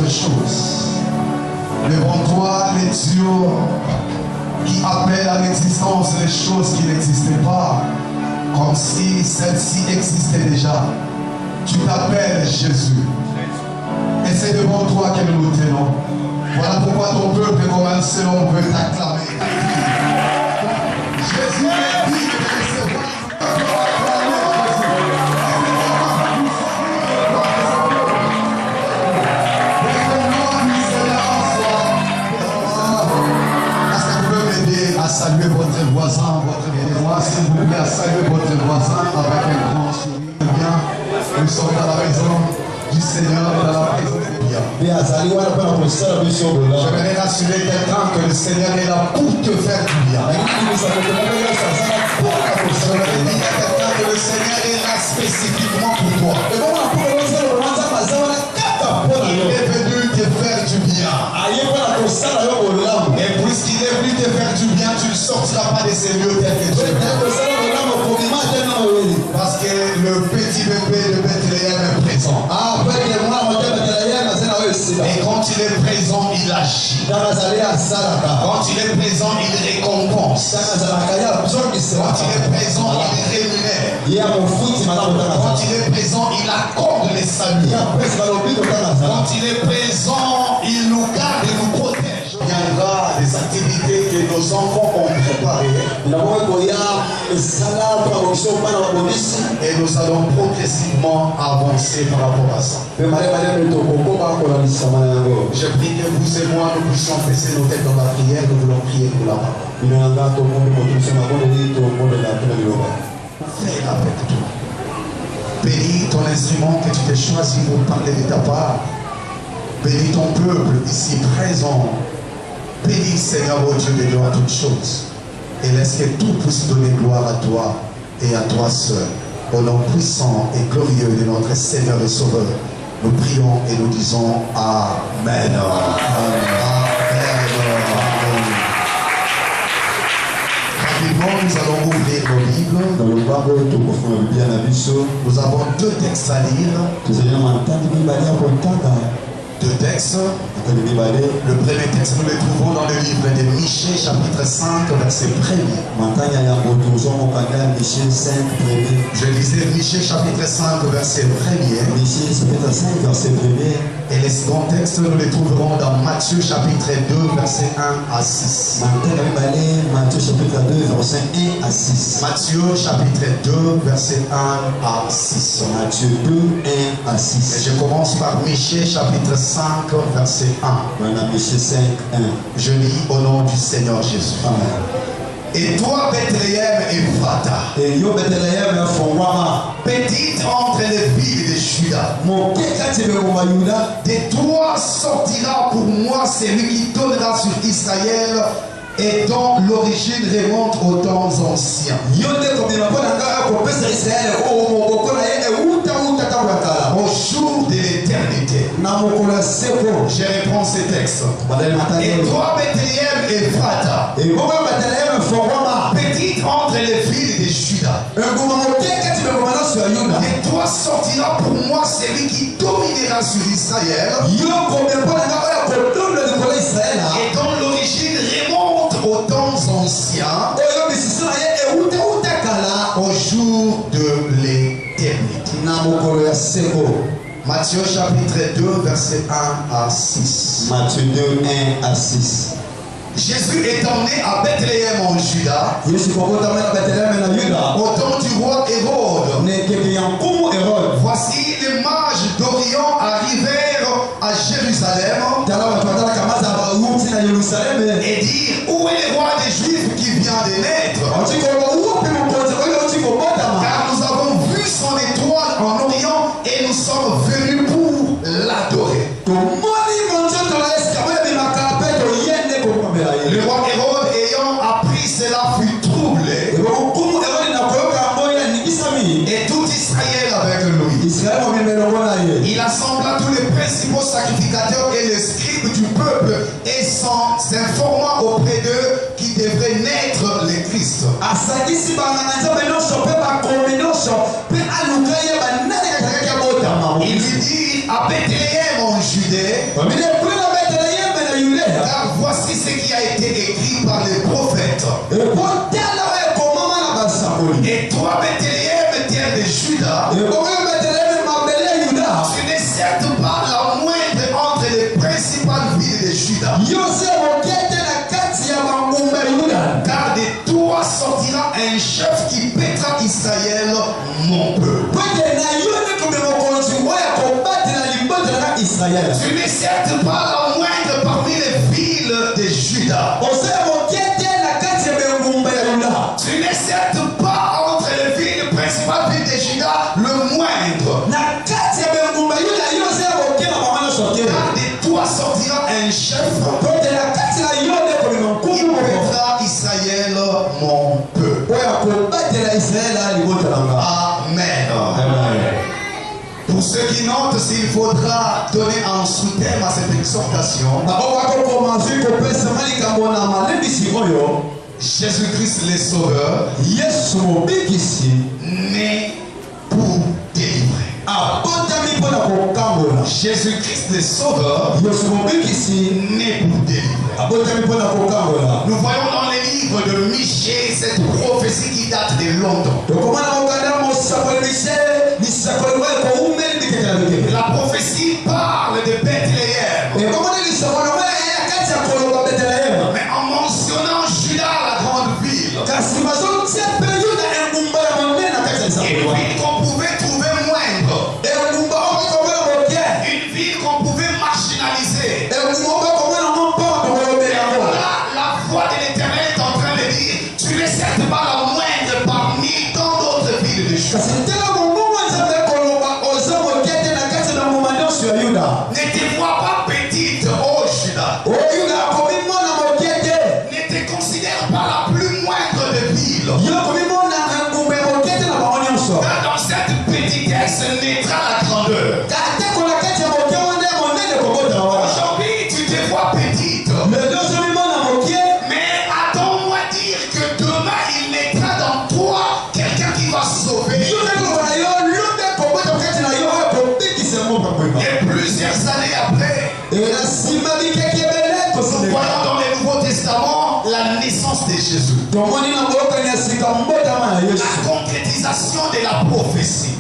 choses. Devant toi, les dieux qui appellent à l'existence les choses qui n'existaient pas, comme si celles-ci existaient déjà. Tu t'appelles Jésus. Et c'est devant toi que nous nous tenons. Voilà pourquoi ton peuple comme un seul homme veut t'acclamer. Jésus est digne de recevoir. Saluer votre voisin, s'il vous plaît, à saluer votre voisin avec un grand sourire. Bien, nous sommes dans la maison du Seigneur et dans la présence de Dieu. Je vais rassurer quelqu'un que le Seigneur est là pour te faire du bien. Je vais dire à quelqu'un que le Seigneur est là spécifiquement pour toi. Il est venu te faire du bien. Et puisqu'il est venu te faire du bien, tu ne sortiras pas de ces lieux tels que tu es. Parce que le petit bébé de Bethléem est présent. Et quand il est présent, il agit. Quand il est présent, il récompense. Quand il est présent, il rémunère. Quand il est présent, il accorde les saluts. Quand il est présent, il nous garde et nous protège. Il y aura des activités que nos enfants ont préparées. Et nous allons progressivement avancer par rapport à ça. Je prie que vous et moi, nous puissions baisser nos têtes dans la prière. Nous voulons prier pour la parole. Fais avec toi. Bénis ton instrument que tu t'es choisi pour parler de ta part. Bénis ton peuple ici présent. Bénis Seigneur, ô Dieu de gloire à toutes choses. Et laisse que tout puisse donner gloire à toi et à toi seul. Au nom puissant et glorieux de notre Seigneur et Sauveur, nous prions et nous disons Amen. Rapidement, nous allons ouvrir nos Bibles. Nous avons deux textes à lire. Deux textes. Le premier texte, nous le trouvons dans le livre de Michée, chapitre 5, verset 1er. Je lisais Michée, chapitre 5, verset 1er. Et les seconds textes, nous les trouverons dans Matthieu, chapitre 2, verset 1 à 6. Matthieu, chapitre 2, verset 1 à 6. Matthieu 2, 1 à 6. Et je commence par Michée, chapitre 5, verset 1. Je lis au nom du Seigneur Jésus. Amen. Et toi, Bethléem Ephrata, petite entre les villes de Juda, de toi sortira pour moi celui qui donnera sur Israël et dont l'origine remonte aux temps anciens. Au jour de l'éternité. Je reprends ces textes. Et toi, Bethléem Ephrata, petite entre les villes de Juda, et toi sortira pour moi celui qui dominera sur Israël, et dont l'origine remonte aux temps anciens, au jour de l'éternité. Matthieu chapitre 2, verset 1 à 6. Matthieu 2, 1 à 6. Jésus est emmené à Bethléem en Juda, au temps du roi Hérode. Voici les mages d'Orient arrivèrent à Jérusalem et dirent: où est le roi des Juifs qui vient de naître? Car nous avons vu son étoile en Orient et nous sommes venus pour l'adorer. Le roi Hérode, ayant appris cela, fut troublé, et tout Israël avec lui. Il assembla tous les principaux sacrificateurs et les scribes du peuple, et s'informa auprès d'eux qui devrait naître le Christ. Il lui dit: à Bethléem en Judée. Car voici ce qui a été écrit par les prophètes. Et toi, Bethléem, terre de Juda, tu n'es certes pas la moindre entre les principales villes de Juda. Car de toi sortira un chef qui pètera Israël, mon peuple. Tu n'es certes pas la moindre parmi les villes de Juda. Tu n'es certes pas entre les villes principales villes de Juda le moindre. Car de toi sortira un chef qui pètera Israël, mon peuple. Amen. Pour ceux qui notent, s'il faudra donner un sous-thème à cette exhortation, Jésus-Christ le Sauveur, né pour délivrer. Jésus-Christ le Sauveur, né pour délivrer. Nous voyons dans les livres de Michée cette prophétie qui date de longtemps. La prophétie parle de Bethléem, mais en mentionnant Juda, la grande ville, une ville qu'on pouvait trouver moindre, une ville qu'on pouvait marginaliser. Et voilà, la voix de l'Éternel est en train de dire, tu n'es certes pas la moindre parmi tant d'autres villes de Juda. Ne te vois pas petite, oh Juda. Ne te considère pas la plus moindre de villes. Car dans cette petitesse naîtra la grandeur. Aujourd'hui, tu te vois petite. Mais attends-moi dire que demain, il naîtra dans toi quelqu'un qui va sauver. Et plusieurs années après, nous voyons dans le Nouveau Testament la naissance de Jésus. La concrétisation de la prophétie.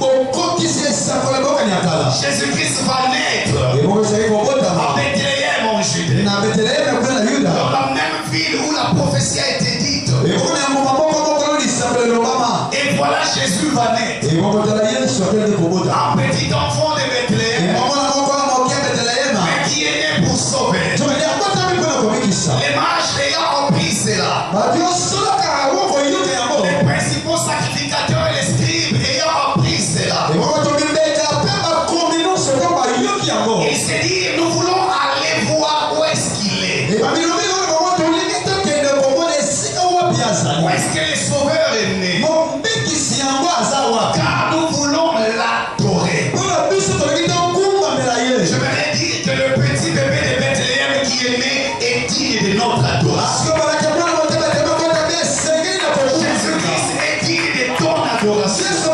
Jésus-Christ va naître à Bethléem en Judée. Dans la même ville où la prophétie a été dite. Et voilà, Jésus va naître. Un petit enfant de Bethléem, mais qui est né pour sauver. Les mages ayant appris cela, les principaux sacrificateurs et les scribes ayant appris cela, ils se disent, nous voulons aller voir où est-ce qu'il est. Où est-ce que le Sauveur est né? Car nous voulons l'adorer. Je voudrais dire que le petit bébé de Bethléem qui est né est digne de notre adoration. Jésus-Christ est digne de ton adoration.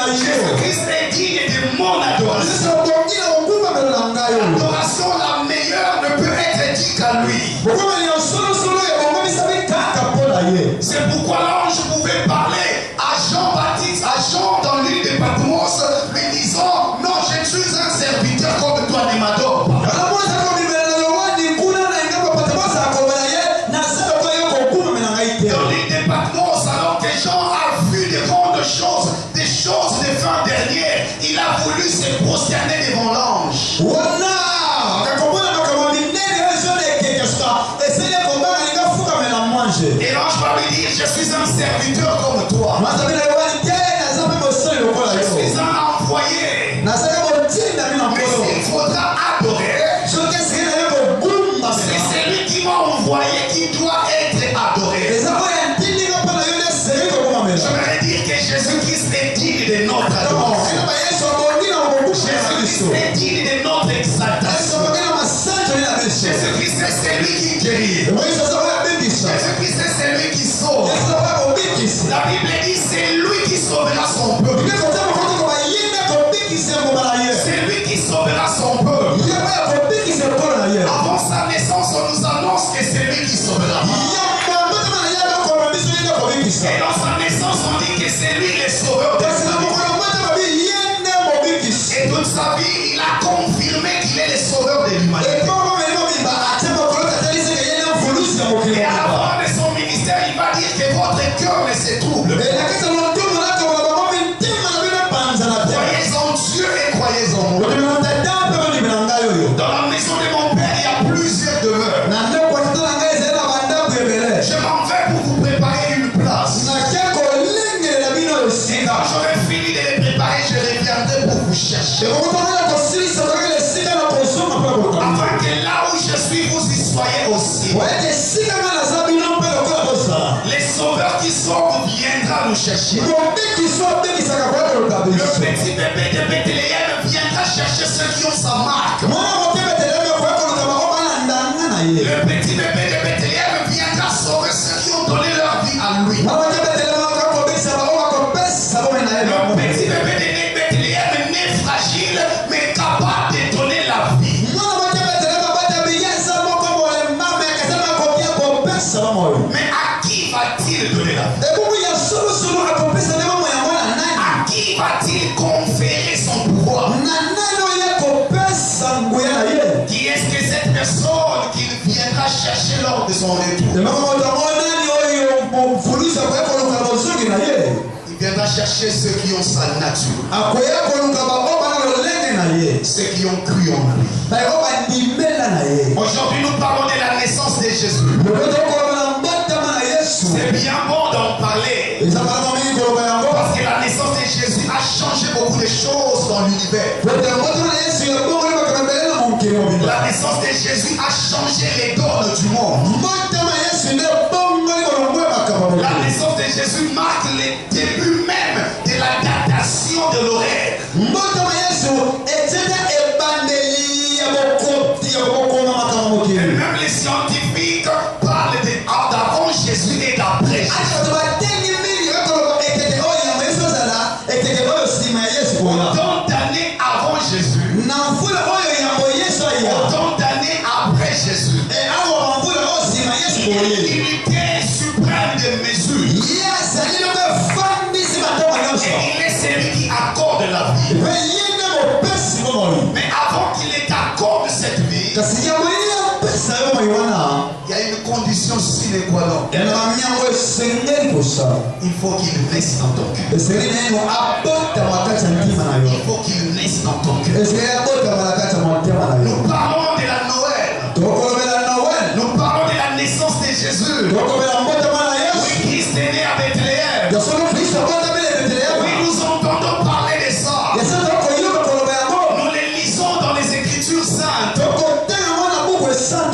Jésus-Christ est digne de mon adoration. L'adoration la meilleure ne peut être dite qu'à lui. C'est pourquoi l'ange pouvait parler à Jean-Baptiste, à Jean dans l'île de Patmos, lui disant, non, je suis un serviteur comme toi, ne m'adore pas. Dans l'île de Patmos, alors que Jean a vu de grandes choses, des choses de fin dernière, il a voulu se prosterner devant l'ange. Et l'ange va lui dire, je suis un serviteur comme toi. Je suis un envoyé. Mais s'il faudra adorer, c'est celui qui m'a envoyé qui doit être adoré. Je voudrais dire que Jésus-Christ est digne de notre adoration. Jésus-Christ est digne de notre exaltation. Jésus-Christ est celui qui guérit. Jésus-Christ est celui qui sauve. La Bible dit c'est lui qui sauvera son peuple. C'est lui qui sauvera son peuple. c'est lui le sauveur de l'humanité. Et toute sa vie, il a confirmé qu'il est le sauveur de l'humanité. Et à la fin de son ministère, il va dire que votre cœur ne se trouble. Croyez en Dieu et croyez en moi. Dans la maison de mon père, il y a plusieurs demeures. Je m'en vais pour vous préparer une place. Et quand j'aurai fini de les préparer, je reviendrai pour vous chercher. Afin que là où je suis, vous y soyez aussi. Les sauveurs qui sauvent viendra nous chercher. Le petit bébé de Bethléem viendra chercher ceux qui ont sa marque. Le petit bébé de Bethléem viendra sauver ceux qui ont donné leur vie à lui. Le petit bébé de Bethléem n'est fragile, mais capable de donner la vie. Mais à qui va-t-il donner la vie? À qui va-t-il conférer son pouvoir? Qui est-ce que cette personne qu'il viendra chercher lors de son retour? Il viendra chercher ceux qui ont sa nature, ceux qui ont cru en lui. Aujourd'hui, nous parlons de la naissance de Jésus. C'est bien bon d'en parler, parce que la naissance de Jésus a changé beaucoup de choses dans l'univers. La naissance de Jésus a changé les donnes du monde. La naissance de Jésus marque le début même de la datation de l'horaire. Et même les scientifiques parlent d'avant Jésus et d'après Jésus. Autant d'années avant Jésus, autant d'années après Jésus. L'unité suprême de mesure. Et il est celui qui accorde la vie. Mais avant qu'il ait accordé cette vie, il y a une condition sine qua non. Il faut qu'il naisse dans ton cœur. Il faut qu'il naisse dans ton cœur. Nous parlons de la Noël. Nous parlons de la naissance de Jésus. Oui, Christ est né à Bethléem. Oui, nous entendons parler de ça. Nous les lisons dans les Écritures saintes.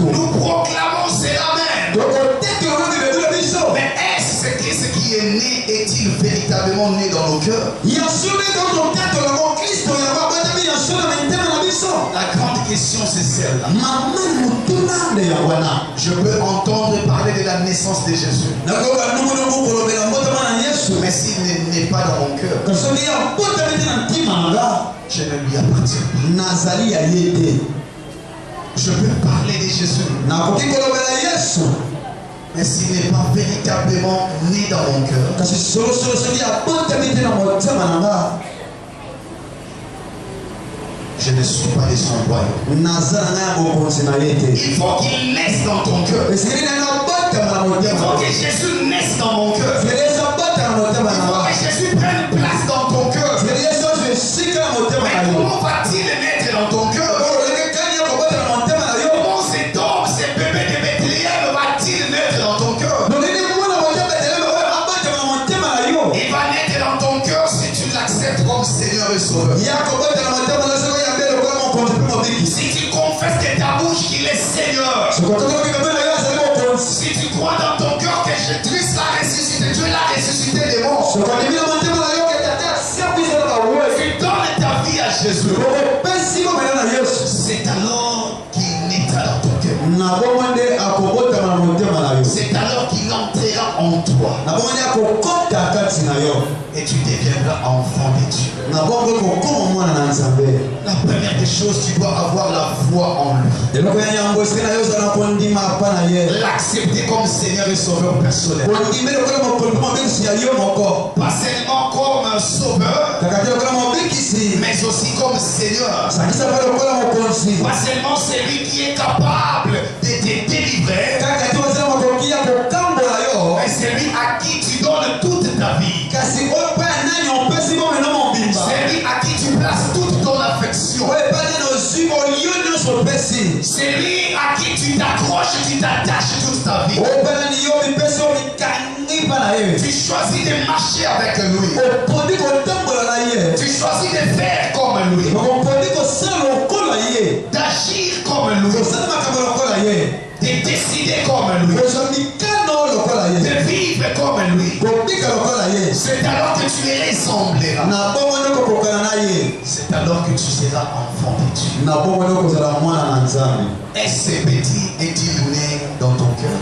Nous proclamons cela même. Mais est-ce que ce qui est né est-il véritablement né dans nos cœurs? La grande question c'est celle-là. Je peux entendre parler de la naissance de Jésus, mais s'il n'est pas dans mon cœur, je ne lui appartiens pas. Je peux parler de Jésus, mais s'il n'est pas véritablement né dans mon cœur, je ne suis pas de son royaume. Il faut qu'il naisse dans ton cœur. Il faut que Jésus naisse dans mon cœur. Il faut que Jésus prenne place dans ton cœur. Mais comment va-t-il naître dans ton cœur? Comment cet homme, ce bébé de Bethléem va-t-il naître dans ton cœur? Il va naître dans ton cœur si tu l'acceptes comme Seigneur et Sauveur. Si tu confesses de ta bouche qu'il est Seigneur. Si tu crois dans ton cœur que Christ l'a ressuscité, Dieu l'a ressuscité des morts. Tu donnes ta vie à Jésus. C'est alors qu'il naîtra dans ton cœur. C'est alors qu'il entrera en en toi. Et tu deviendras enfant de Dieu. La première des choses, tu dois avoir la foi en lui. L'accepter comme Seigneur et Sauveur personnel. Pas seulement comme un sauveur, mais aussi comme Seigneur. Pas seulement celui qui est capable de te délivrer, mais celui à qui tu donnes toute ta vie. Celui à qui tu places toute ton affection. Celui à qui tu t'accroches, tu t'attaches toute ta vie. Tu choisis de marcher avec lui. Tu choisis de faire comme lui. D'agir comme lui. De décider comme lui. De vivre comme lui. C'est alors que tu les ressembleras. C'est alors que tu seras enfant de Dieu. Est-ce ce petit est-il né dans ton cœur?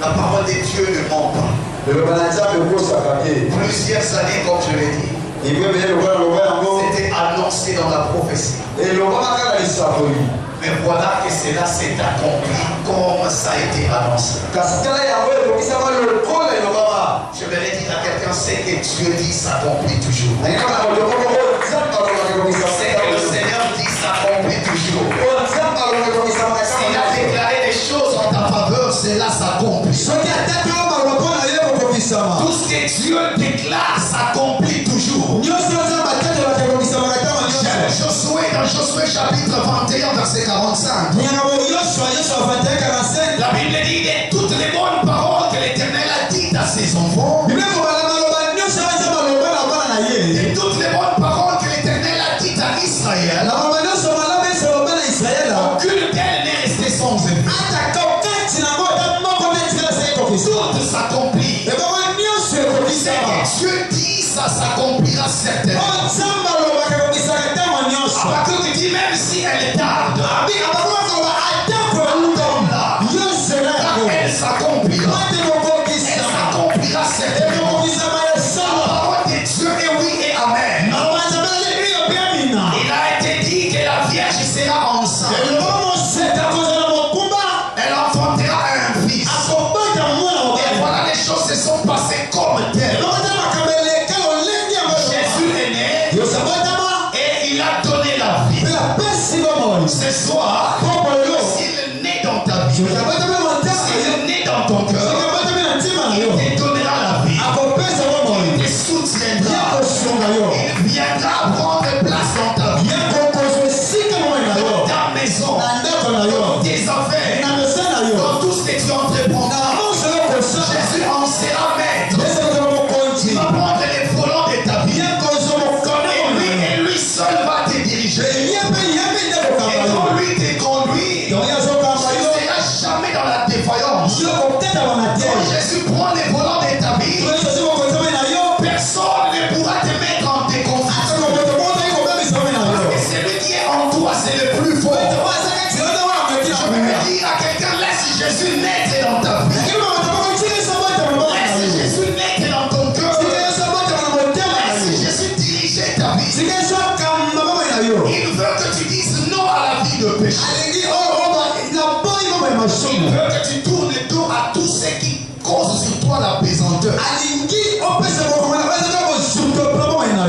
La parole de Dieu ne ment pas. Plusieurs années, comme je l'ai dit, c'était annoncé dans la prophétie. Mais voilà que cela s'est accompli comme ça a été annoncé. Je vais dire à quelqu'un, c'est que Dieu dit s'accomplit toujours. C'est que le Seigneur dit s'accomplit toujours. S'il a déclaré des choses en ta faveur, cela s'accomplit. Tout ce que Dieu déclare s'accomplit toujours. Dans Josué chapitre 21 verset 45. La Bible dit de toutes les bonnes paroles que l'Éternel a dites à ses enfants. De toutes les bonnes paroles que l'Éternel a dites à Israël. Aucune d'elles n'est restée sans effet. Tout s'accomplit. Ce que Dieu dit, ça s'accomplira certainement. Parce que dit même si elle tarde, elle s'accomplira. Elle s'accomplira certainement. La parole de Dieu est oui et amen. Il a été dit que la Vierge sera enceinte. Elle enfantera un fils. Et voilà, les choses se sont passées comme telles. Jésus est né. Et il a donné la vie. Ce soir, s'il est né dans ta vie, s'il est né dans ton cœur, il te donnera la vie. Il te soutiendra. Il viendra prendre place dans ta vie, dans ta maison, dans tes affaires, dans tout ce que tu entreprendras. Jésus en sera maître. Il va prendre les volants de ta vie. Et lui seul va te diriger. Et quand lui te conduit, tu ne seras jamais dans la défaillance. Quand Jésus prend les volants de ta vie, personne ne pourra te mettre en déconfiture. Parce que celui qui est en toi, c'est le plus fort. Je peux me dire à quelqu'un, laisse Jésus naître dans ta vie. Laisse Jésus naître dans ton cœur. Laisse Jésus diriger ta vie. Il veut que tu dises non à la vie de péché. Il veut que tu tournes le dos à tout ce qui cause sur toi la pesanteur.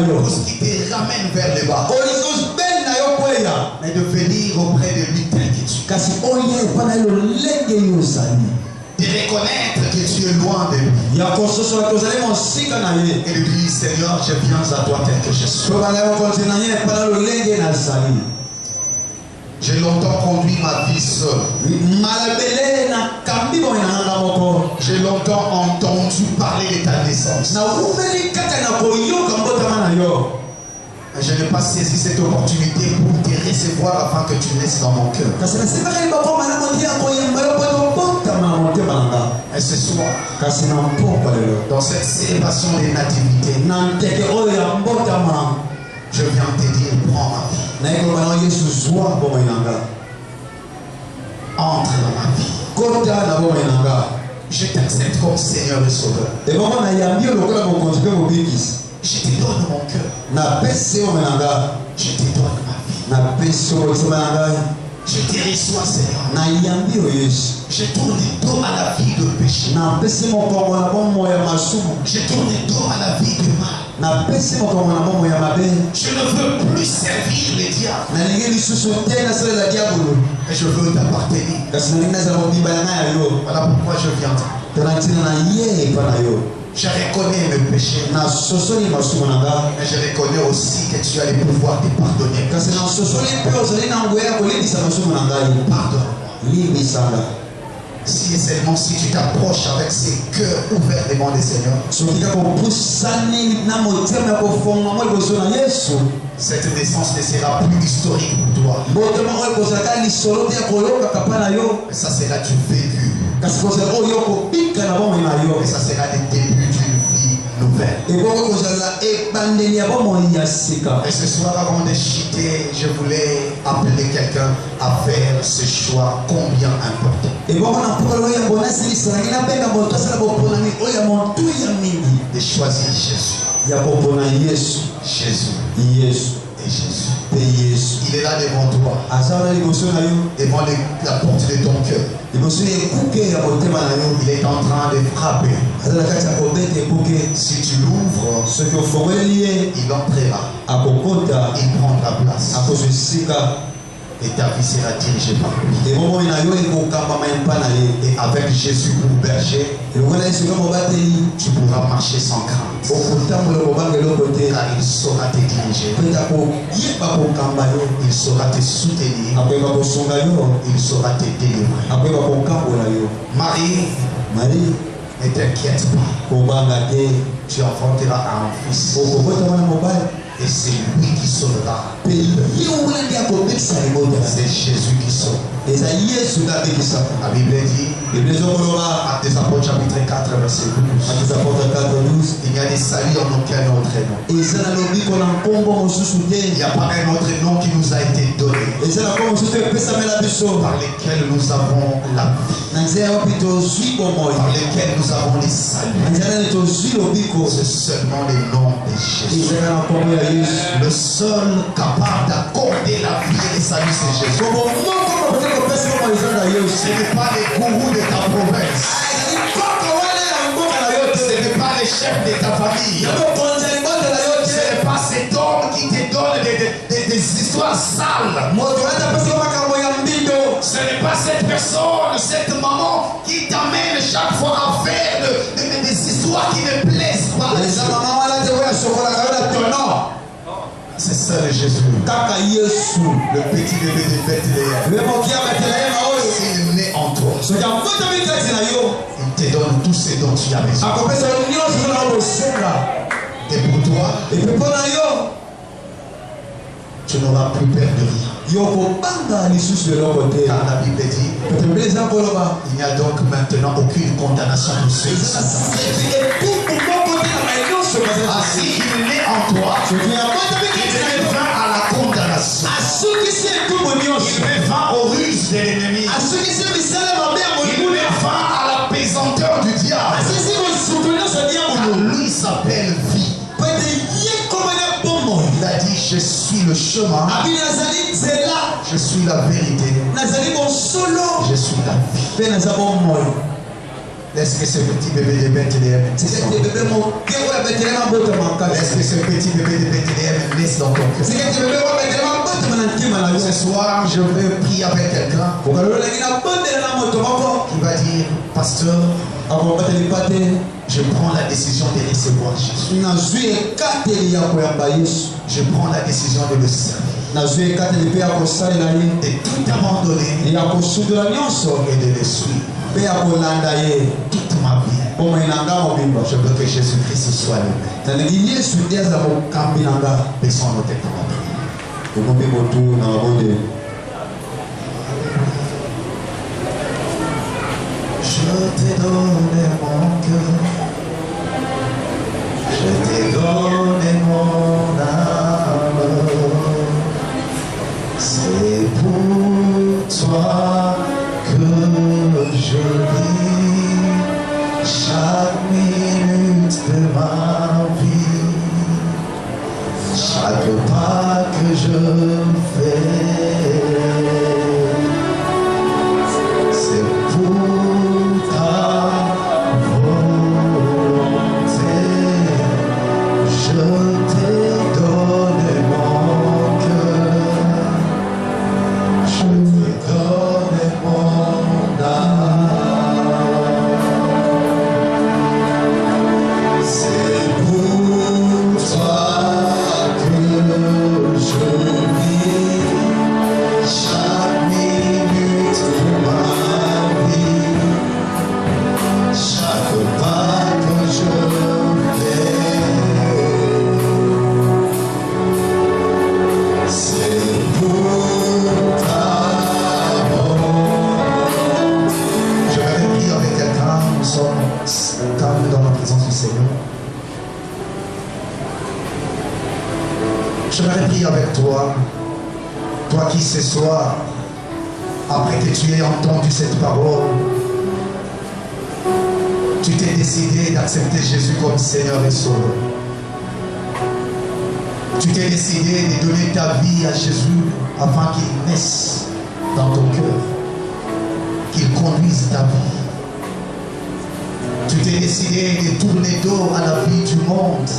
Tout ce qui te ramène vers le bas. Mais de venir auprès de lui tel que tu es. De reconnaître que tu es loin de lui. Et de dire, Seigneur, je viens à toi tel que je suis. J'ai longtemps conduit ma vie seul. J'ai longtemps entendu parler de ta naissance. Je n'ai pas saisi cette opportunité pour te recevoir afin que tu naisses dans mon cœur. Et ce soir, dans cette célébration des nativités, je viens te dire, prends ma vie. Entre dans ma vie. Je t'accepte comme Seigneur et Sauveur. Je te donne mon cœur. Je te donne ma vie. Je te reçois, Seigneur. Je tourne le dos à la vie de péché. Je tourne le dos à la vie de mal. Je ne veux plus servir les diables. Et je veux t'appartenir. Voilà pourquoi je viens. Je reconnais mes péchés. Mais je reconnais aussi que tu as le pouvoir de pardonner. Pardonne-moi. Si et seulement si tu t'approches avec ces cœurs ouverts devant le Seigneur, cette naissance ne sera plus historique pour toi. Et ça sera du vécu. Et ça sera le début d'une vie nouvelle. Et ce soir, avant de chuter, je voulais appeler quelqu'un à faire ce choix combien important. De choisir Jésus. Jésus. Et Jésus. Il est là devant toi. Devant la porte de ton cœur. Il est en train de frapper. Si tu l'ouvres, il entrera. Il prendra place. Et ta vie sera dirigée par lui. Et avec Jésus pour berger, tu pourras marcher sans crainte. Car il saura te diriger. Il saura te soutenir. Il saura te délivrer. Marie, ne t'inquiète pas. Tu enfanteras un fils. Et c'est lui qui sauvera. C'est Jésus qui sauve. La Bible dit, Actes des Apôtres chapitre 4 verset 12, il y a des saluts en aucun autre nom. Il n'y a pas un autre nom qui nous a été donné, par lesquels nous avons la vie, par lesquels nous avons les saluts. C'est seulement le nom de Jésus. Le seul capable d'accorder la vie et le salut, c'est Jésus. Ce n'est pas les gourous de ta province. Ce n'est pas les chefs de ta famille. Ce n'est pas cet homme qui te donne des histoires sales. Ce n'est pas cette personne, cette maman qui t'amène chaque fois à faire des histoires qui ne plaisent pas. C'est ça le Jésus. Le petit bébé de Bethléem. S'il est né en toi, il te donne tout ce dont tu as besoin. Et pour toi, tu n'auras plus peur de rien. Car la Bible dit, il n'y a donc maintenant aucune condamnation pour ceux qui sont dans si il est né en toi, il met fin à la condamnation. Il met fin aux ruses de l'ennemi. Il met fin à la pesanteur du diable. Lui s'appelle vie. Il a dit, je suis le chemin, je suis la vérité, je suis la vie. Est-ce que ce petit bébé de Bethléem Est-ce que ce petit bébé de Bethléem naisse dans ton cœur? Ce soir, je vais prier avec quelqu'un qui va dire, pasteur, je prends la décision de recevoir Jésus. Je prends la décision de le servir. De tout abandonner et de le suivre. Toute ma vie. Je veux que Jésus-Christ soit le maître. Baissons nos têtes en prière. Je t'ai donné mon cœur, je t'ai donné mon âme, c'est pour toi que reste calme dans la présence du Seigneur. J'aimerais prier avec toi, toi qui ce soir, après que tu aies entendu cette parole, tu t'es décidé d'accepter Jésus comme Seigneur et Sauveur. Tu t'es décidé de donner ta vie à Jésus afin qu'il naisse dans ton cœur, qu'il conduise ta vie. Tu t'es décidé de tourner dos à la vie du monde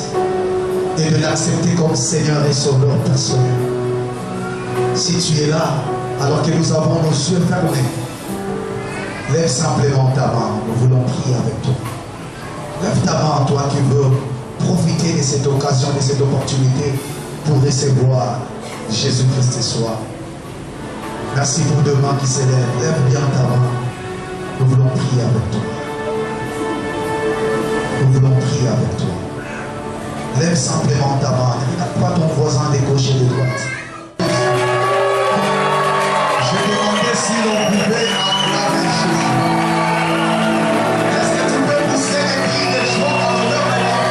et de l'accepter comme Seigneur et Sauveur personnel. Si tu es là, alors que nous avons nos yeux fermés, lève simplement ta main, nous voulons prier avec toi. Lève ta main, toi qui veux profiter de cette occasion, de cette opportunité pour recevoir Jésus-Christ ce soir. Merci pour deux mains qui s'élèvent. Lève bien ta main. Nous voulons prier avec toi. Nous voulons prier avec toi. Lève simplement ta main. Ne regarde pas ton voisin de gauche et de droite. Je demandais si l'on pouvait acclamer Jésus. Est-ce que tu peux pousser les cris de joie en l'honneur de la vie?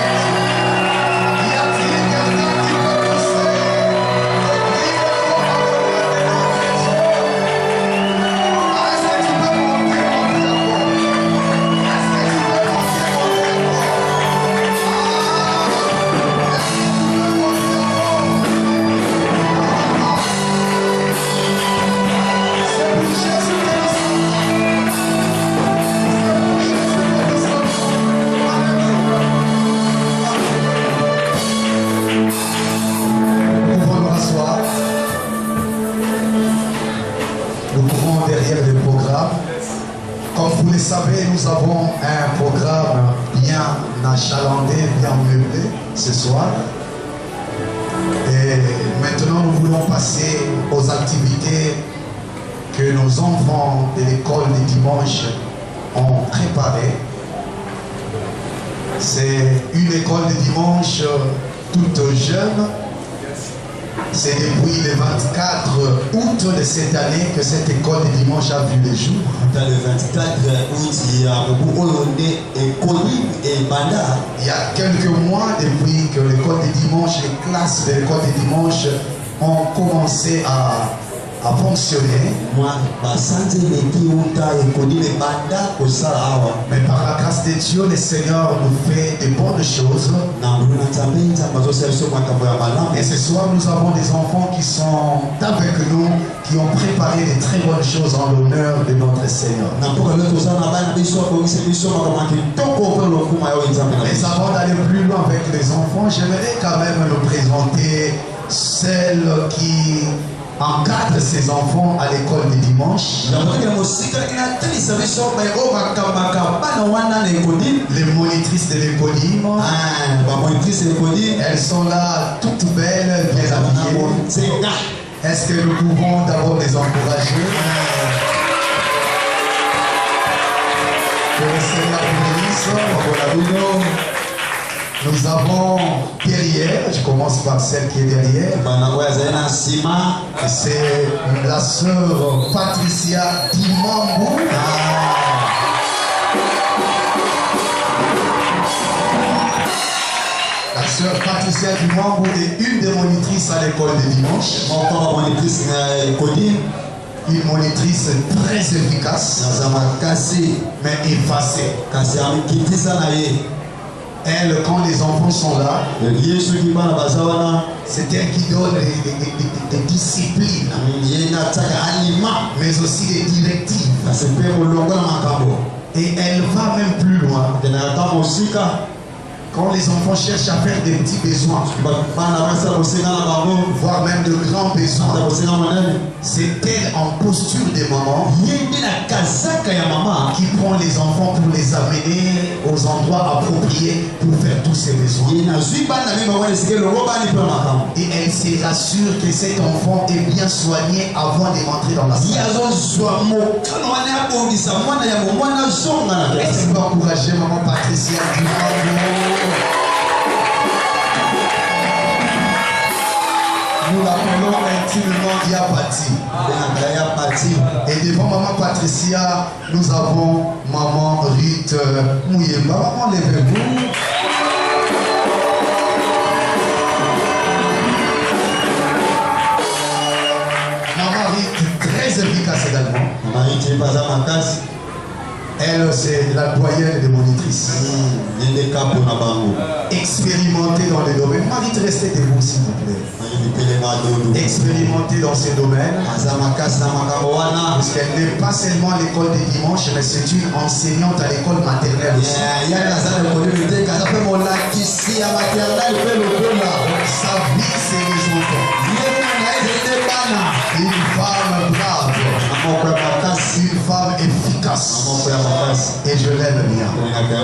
Y a-t-il quelqu'un qui peut pousser les cris de joie en l'honneur de la vie? Est-ce que tu peux monter encore? Est-ce que tu peux monter encore? Derrière le programme. Comme vous le savez, nous avons un programme bien achalandé, bien meublé ce soir. Et maintenant, nous voulons passer aux activités que nos enfants de l'école du dimanche ont préparées. C'est une école de dimanche toute jeune. C'est depuis le 24 août de cette année que cette école de dimanche a vu le jour. Dans le 24 août, il y a il y a quelques mois depuis que l'école de dimanche, les classes de l'école de dimanche ont commencé à fonctionner. Mais par la grâce de Dieu, le Seigneur nous fait de bonnes choses. Et ce soir, nous avons des enfants qui sont avec nous, qui ont préparé de très bonnes choses en l'honneur de notre Seigneur. Mais avant d'aller plus loin avec les enfants, j'aimerais quand même nous présenter celle qui encadre ses enfants à l'école du dimanche. Les monitrices de l'école, elles sont là toutes belles, bien habillées. Est-ce que nous pouvons d'abord les encourager? Que le Seigneur vous bénisse. Nous avons derrière, je commence par celle qui est derrière. C'est la sœur Patricia Dimambou. La sœur Patricia Dimambou est une des monitrices à l'école de dimanche. Une monitrice très efficace, mais effacée. Elle, quand les enfants sont là, c'est elle qui donne des disciplines, mais aussi des directives. Et elle va même plus loin. Quand les enfants cherchent à faire des petits besoins, voire même de grands besoins, c'est elle en posture de maman qui prend les enfants pour les amener aux endroits appropriés pour faire tous ces besoins. Et elle se rassure que cet enfant est bien soigné avant de rentrer dans la salle. Est-ce que vous encouragez maman Patricia Dimambou? Nous l'appelons appelons intimement Diapati. Et devant maman Patricia, nous avons maman Rite Mouyemba. Maman, levez-vous. Maman Rite, très efficace également. Elle, c'est la doyenne des monitrices. Expérimentée dans les domaines. Marie, restez debout, s'il vous plaît. Expérimentée dans ces domaines. Parce qu'elle n'est pas seulement à l'école des dimanches, mais c'est une enseignante à l'école maternelle aussi. Sa vie, c'est les enfants. Une femme brave. Une femme efficace. Et je l'aime bien.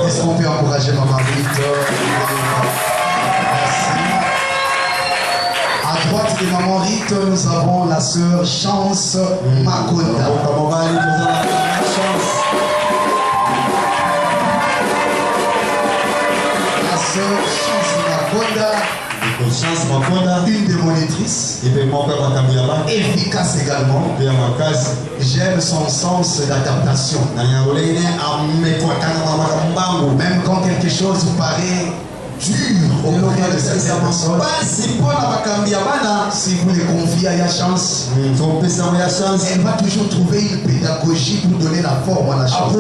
Est-ce qu'on peut encourager maman Rite? Merci. À droite de maman Rite, nous avons la sœur Chance Makonda. La sœur Chance Makonda, une des monitrices, efficace également. J'aime son sens d'adaptation. Même quand quelque chose paraît dur auprès de certaines personnes, si vous les confiez à la chance, elle va toujours trouver une pédagogie pour donner la forme à la chose.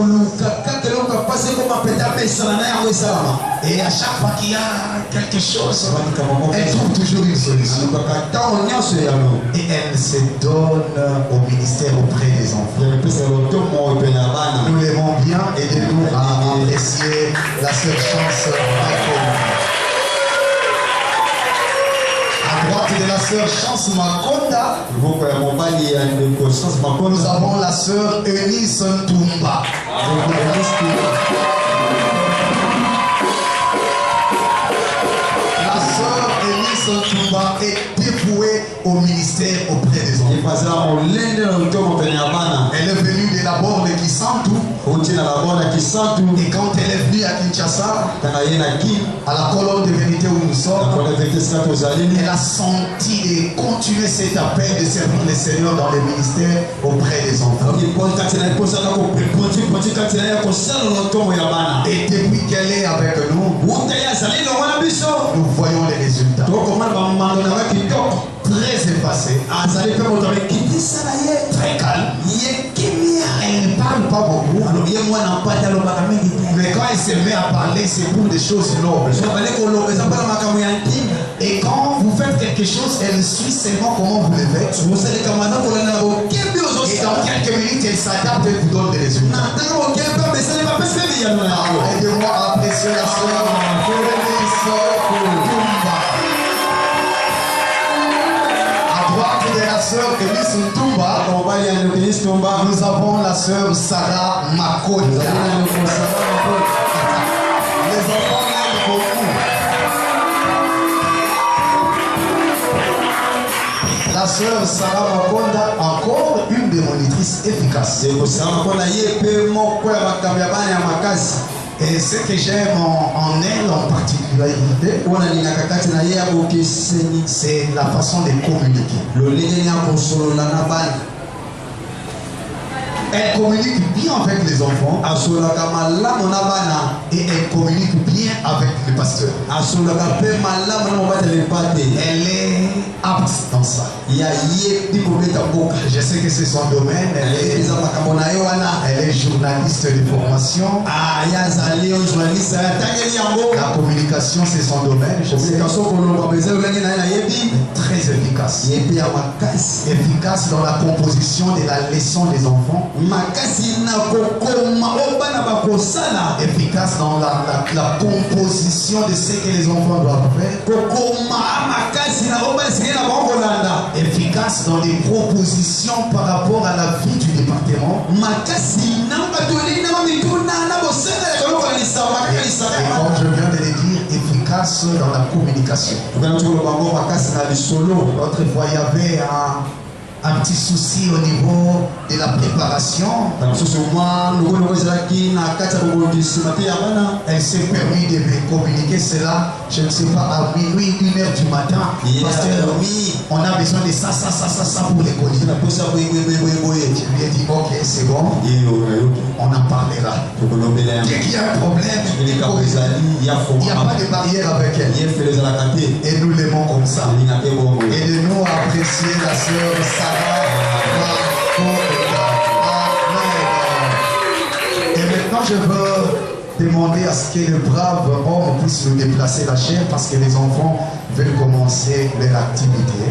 Et à chaque fois qu'il y a quelque chose, elle trouve toujours une solution. Et elle se donne au ministère auprès des enfants. Nous l'aimons bien, aidez-nous à apprécier la seule chance. À droite de la sœur Chance Makonda, nous avons la sœur Eunice Ntumba. La sœur Eunice Ntumba est dévouée au ministère auprès des enfants. Elle est venue de la borne de Kisantu. Et quand elle est venue à Kinshasa, à la colonne de vérité où nous sommes, elle a senti de continuer cet appel de servir le Seigneur dans les ministères auprès des enfants. Et depuis qu'elle est avec nous, nous voyons les résultats. Très effacée, très calme. Elle ne parle pas beaucoup. Mais quand elle se met à parler, c'est pour des choses nobles. Et quand vous faites quelque chose, elle suit seulement comment vous le faites. Et dans quelques minutes, elle s'adapte et vous donne des résultats. Aidez-moi à apprécier la soeur. De la sœur Eunice Ntumba, nous avons la sœur Sarah Makonda. Les enfants l'aiment beaucoup. La sœur Sarah Makonda, encore une des monitrices efficaces. Et ce que j'aime en elle en particularité, c'est la façon de communiquer. Elle communique bien avec les enfants et elle communique bien avec le pasteur. Elle est apte dans ça. Je sais que c'est son domaine. Elle est journaliste de formation. La communication, c'est son domaine. Je sais. Très efficace. Efficace dans la composition de la leçon des enfants. Efficace dans la composition de ce que les enfants doivent faire. Efficace dans les propositions par rapport à la vie du département. Et comme je viens de le dire, efficace dans la communication. L'autre fois, il y avait un petit souci au niveau de la préparation. Elle s'est permis de me communiquer cela, je ne sais pas, à minuit, 1h du matin. Pasteur, on a besoin de ça pour les colis. Je lui ai dit, ok, c'est bon, on en parlera. Dès qu'il y a un problème, il n'y a pas de barrière avec elle. Et nous l'aimons comme ça. Et de nous apprécier la sœur Sarah. Et maintenant, je veux demander à ce que le brave homme puisse nous déplacer la chair parce que les enfants veulent commencer leur activité.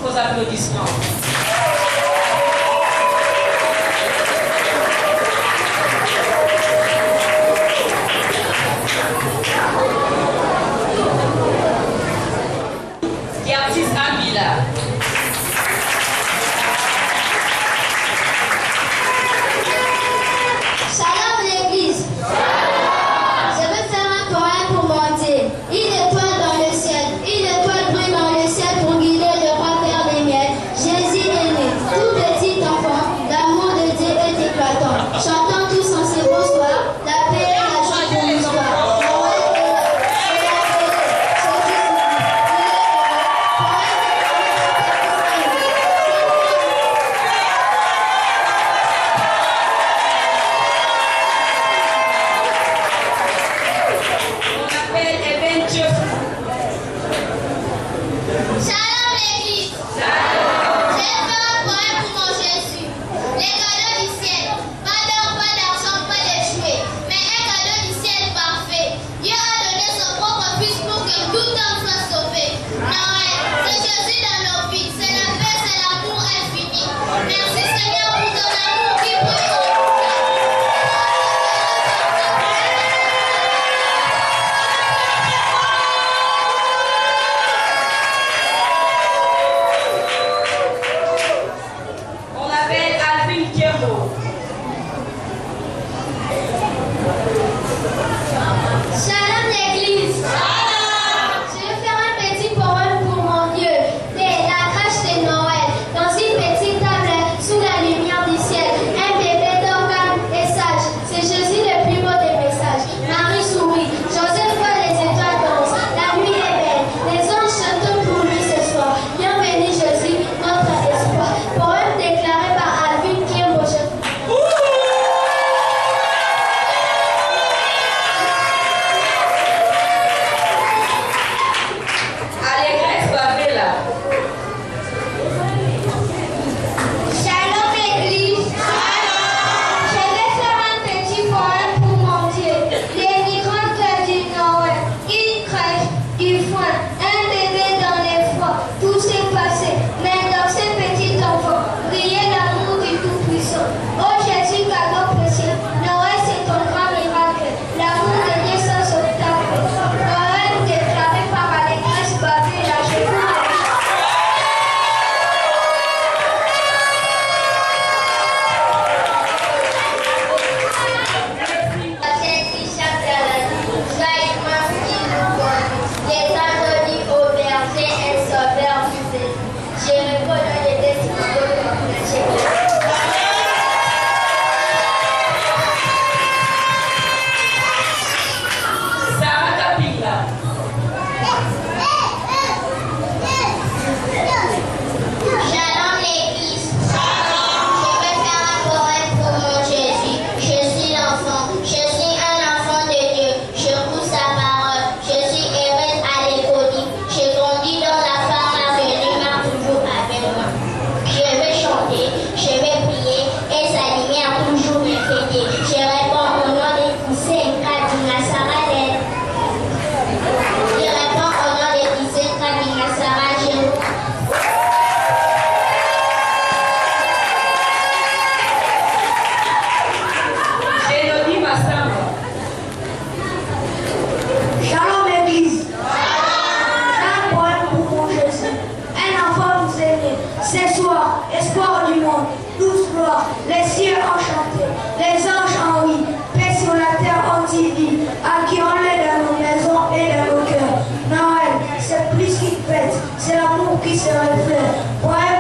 vos applaudissements. Gertis Amila. Shalom l'église. Je veux faire un poème pour mon Dieu. Une étoile dans le ciel, une étoile brille dans le ciel pour guider le roi Père des miels. Jésus est né, tout petit enfant, l'amour de Dieu est éclatant. Chantons tous en ce beau soir, la paix et la joie pour l'histoire. Noël est là, c'est la paix, Jésus est né, il est On appelle Eben Djefou. Shalom l'église. Je vais faire un poème pour mon Jésus. Les cadeaux du ciel. Pas d'or, pas d'argent, pas de jouets. Mais un cadeau du ciel parfait. Dieu a donné son propre fils pour que tout homme soit sauvé. Noël, c'est Jésus dans nos vies. C'est la paix, c'est l'amour infini. Merci Seigneur pour ton amour qui brille en nous. On appelle Alvin Kero. Shalom l'église. Je vais faire un petit poème pour mon Dieu. C'est la crèche de Noël. Dans une petite table sous la lumière du ciel. Un bébé dort calme et sage. C'est Jésus le plus beau des messages. Marie sourit. Joseph voit les étoiles dansent. La nuit est belle. Les anges chantent pour lui ce soir. Bienvenue Jésus, notre espoir. Poème déclaré par Alvin Kiro. Allégresse Babela. Shalom l'église. Je vais faire un petit poème pour mon Dieu. Les migrants du Noël, une crèche, du foin, un bébé dans les froids. Tout s'est passé, mais dans ce petit enfant, brillait l'amour du Tout-Puissant. Oh Jésus, cadeau précieux, Noël c'est ton grand miracle. L'amour de Dieu sans obstacle. Noël déclaré par Allégresse Babela. Je vous remercie. Celle qui chante à la nuit, joyeusement qui nous conduit. Les anges au berger, un sauveur vous est. Je reconnais les destinées de mon Sarah Kapila. Shalom l'église. Je vais faire un poème pour mon Jésus. Je suis l'enfant. Je suis un enfant de Dieu. Je pousse sa parole. Je suis heureuse à l'école. J'ai grandi dans la femme avenue, m'a toujours avec moi. Je vais chanter, je vais prier et sa lumière toujours me fêter. Je réponds au nom des poussées, Kadina Sarah. Je réponds au nom des poussées, Kadina Sarah. Génodie Massamba. Shalom l'église. J'ai un poème pour mon Jésus. Un enfant vous est né. Ce soir, espoir du monde, douce gloire, les cieux enchantés, les anges en oui, paix sur la terre anti-vie, accueillons-les dans nos maisons et dans nos cœurs. Noël, c'est plus qu'une fête, c'est l'amour qui se reflète. Poème